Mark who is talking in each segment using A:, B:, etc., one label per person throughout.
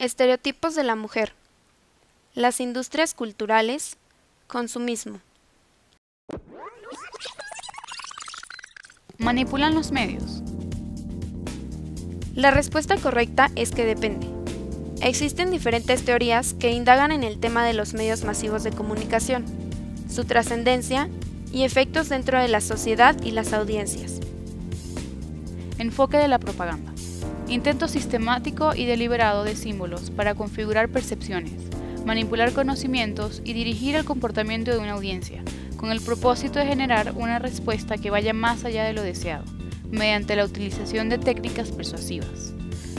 A: Estereotipos de la mujer. Las industrias culturales. Consumismo.
B: ¿Manipulan los medios?
A: La respuesta correcta es que depende. Existen diferentes teorías que indagan en el tema de los medios masivos de comunicación, su trascendencia y efectos dentro de la sociedad y las audiencias.
B: Enfoque de la propaganda. Intento sistemático y deliberado de símbolos para configurar percepciones, manipular conocimientos y dirigir el comportamiento de una audiencia, con el propósito de generar una respuesta que vaya más allá de lo deseado, mediante la utilización de técnicas persuasivas.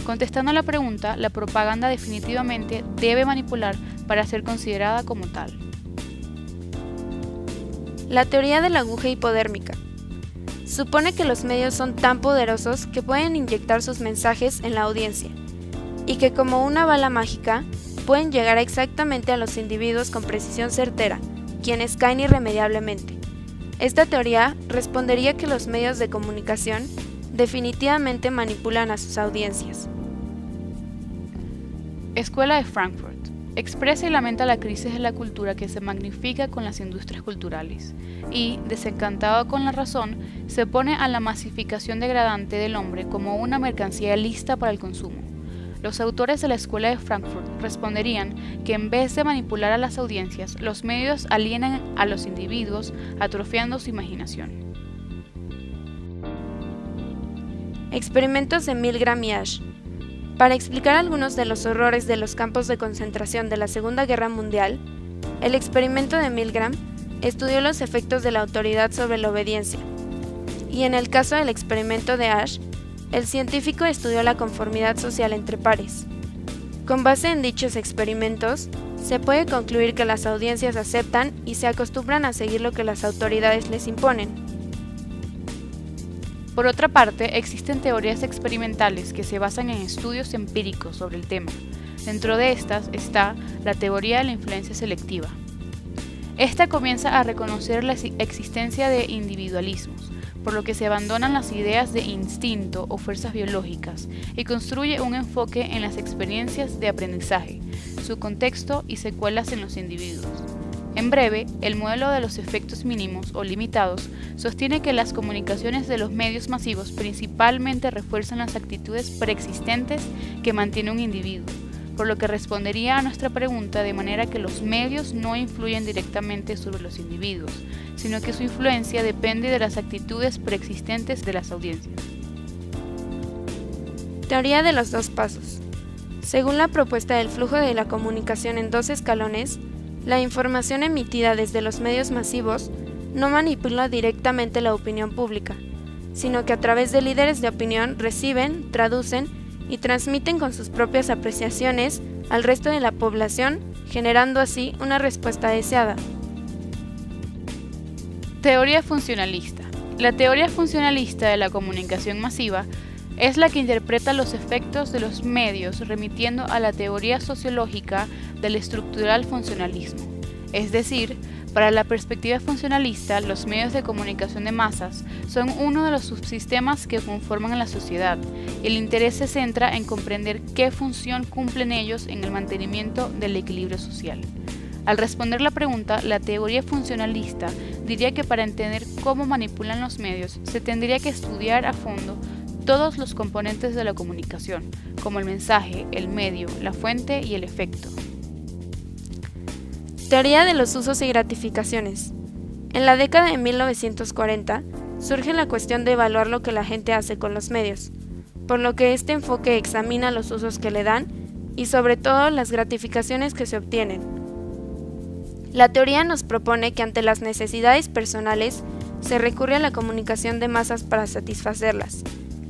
B: Contestando a la pregunta, la propaganda definitivamente debe manipular para ser considerada como tal.
A: La teoría de la aguja hipodérmica. Supone que los medios son tan poderosos que pueden inyectar sus mensajes en la audiencia, y que como una bala mágica, pueden llegar exactamente a los individuos con precisión certera, quienes caen irremediablemente. Esta teoría respondería que los medios de comunicación definitivamente manipulan a sus audiencias.
B: Escuela de Frankfurt. Expresa y lamenta la crisis de la cultura que se magnifica con las industrias culturales y, desencantado con la razón, se opone a la masificación degradante del hombre como una mercancía lista para el consumo. Los autores de la Escuela de Frankfurt responderían que en vez de manipular a las audiencias, los medios alienan a los individuos, atrofiando su imaginación.
A: Experimentos de Milgram y Ash. Para explicar algunos de los horrores de los campos de concentración de la Segunda Guerra Mundial, el experimento de Milgram estudió los efectos de la autoridad sobre la obediencia, y en el caso del experimento de Ash, el científico estudió la conformidad social entre pares. Con base en dichos experimentos, se puede concluir que las audiencias aceptan y se acostumbran a seguir lo que las autoridades les imponen.
B: Por otra parte, existen teorías experimentales que se basan en estudios empíricos sobre el tema. Dentro de estas está la teoría de la influencia selectiva. Esta comienza a reconocer la existencia de individualismos, por lo que se abandonan las ideas de instinto o fuerzas biológicas y construye un enfoque en las experiencias de aprendizaje, su contexto y secuelas en los individuos. En breve, el modelo de los efectos mínimos o limitados sostiene que las comunicaciones de los medios masivos principalmente refuerzan las actitudes preexistentes que mantiene un individuo, por lo que respondería a nuestra pregunta de manera que los medios no influyen directamente sobre los individuos, sino que su influencia depende de las actitudes preexistentes de las audiencias.
A: Teoría de los dos pasos. Según la propuesta del flujo de la comunicación en dos escalones, la información emitida desde los medios masivos no manipula directamente la opinión pública, sino que a través de líderes de opinión reciben, traducen y transmiten con sus propias apreciaciones al resto de la población, generando así una respuesta deseada.
B: Teoría funcionalista. La teoría funcionalista de la comunicación masiva es la que interpreta los efectos de los medios remitiendo a la teoría sociológica del estructural funcionalismo. Es decir, para la perspectiva funcionalista, los medios de comunicación de masas son uno de los subsistemas que conforman a la sociedad, y el interés se centra en comprender qué función cumplen ellos en el mantenimiento del equilibrio social. Al responder la pregunta, la teoría funcionalista diría que para entender cómo manipulan los medios, se tendría que estudiar a fondo todos los componentes de la comunicación, como el mensaje, el medio, la fuente y el efecto.
A: Teoría de los usos y gratificaciones. En la década de 1940 surge la cuestión de evaluar lo que la gente hace con los medios, por lo que este enfoque examina los usos que le dan y sobre todo las gratificaciones que se obtienen. La teoría nos propone que ante las necesidades personales se recurre a la comunicación de masas para satisfacerlas,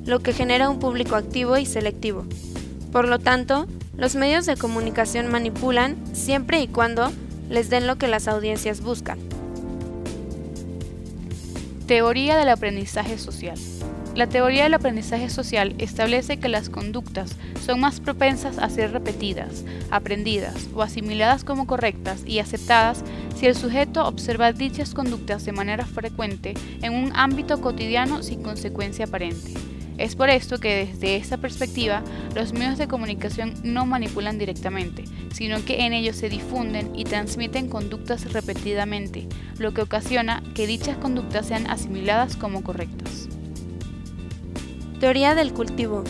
A: lo que genera un público activo y selectivo. Por lo tanto, los medios de comunicación manipulan siempre y cuando les den lo que las audiencias buscan.
B: Teoría del aprendizaje social. La teoría del aprendizaje social establece que las conductas son más propensas a ser repetidas, aprendidas o asimiladas como correctas y aceptadas si el sujeto observa dichas conductas de manera frecuente en un ámbito cotidiano sin consecuencia aparente. Es por esto que desde esta perspectiva, los medios de comunicación no manipulan directamente, sino que en ellos se difunden y transmiten conductas repetidamente, lo que ocasiona que dichas conductas sean asimiladas como correctas.
A: Teoría del cultivo.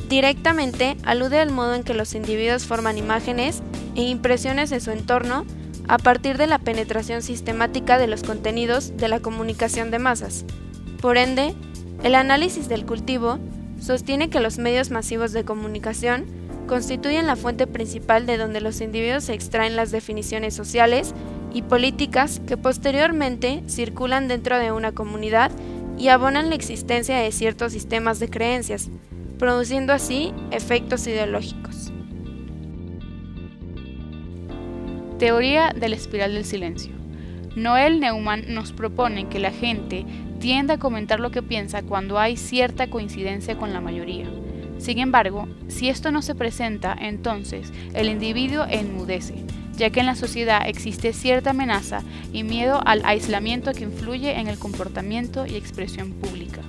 A: Directamente alude al modo en que los individuos forman imágenes e impresiones de su entorno a partir de la penetración sistemática de los contenidos de la comunicación de masas. Por ende, el análisis del cultivo sostiene que los medios masivos de comunicación constituyen la fuente principal de donde los individuos extraen las definiciones sociales y políticas que posteriormente circulan dentro de una comunidad y abonan la existencia de ciertos sistemas de creencias, produciendo así efectos ideológicos.
B: Teoría de la espiral del silencio. Noel Neumann nos propone que la gente tiende a comentar lo que piensa cuando hay cierta coincidencia con la mayoría. Sin embargo, si esto no se presenta, entonces el individuo enmudece, ya que en la sociedad existe cierta amenaza y miedo al aislamiento que influye en el comportamiento y expresión pública.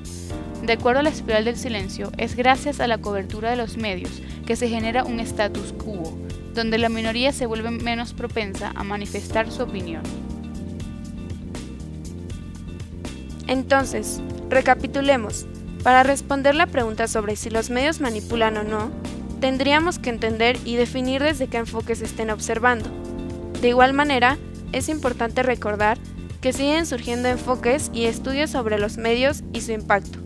B: De acuerdo a la espiral del silencio, es gracias a la cobertura de los medios que se genera un status quo, donde la minoría se vuelve menos propensa a manifestar su opinión.
A: Entonces, recapitulemos. Para responder la pregunta sobre si los medios manipulan o no, tendríamos que entender y definir desde qué enfoque se estén observando. De igual manera, es importante recordar que siguen surgiendo enfoques y estudios sobre los medios y su impacto.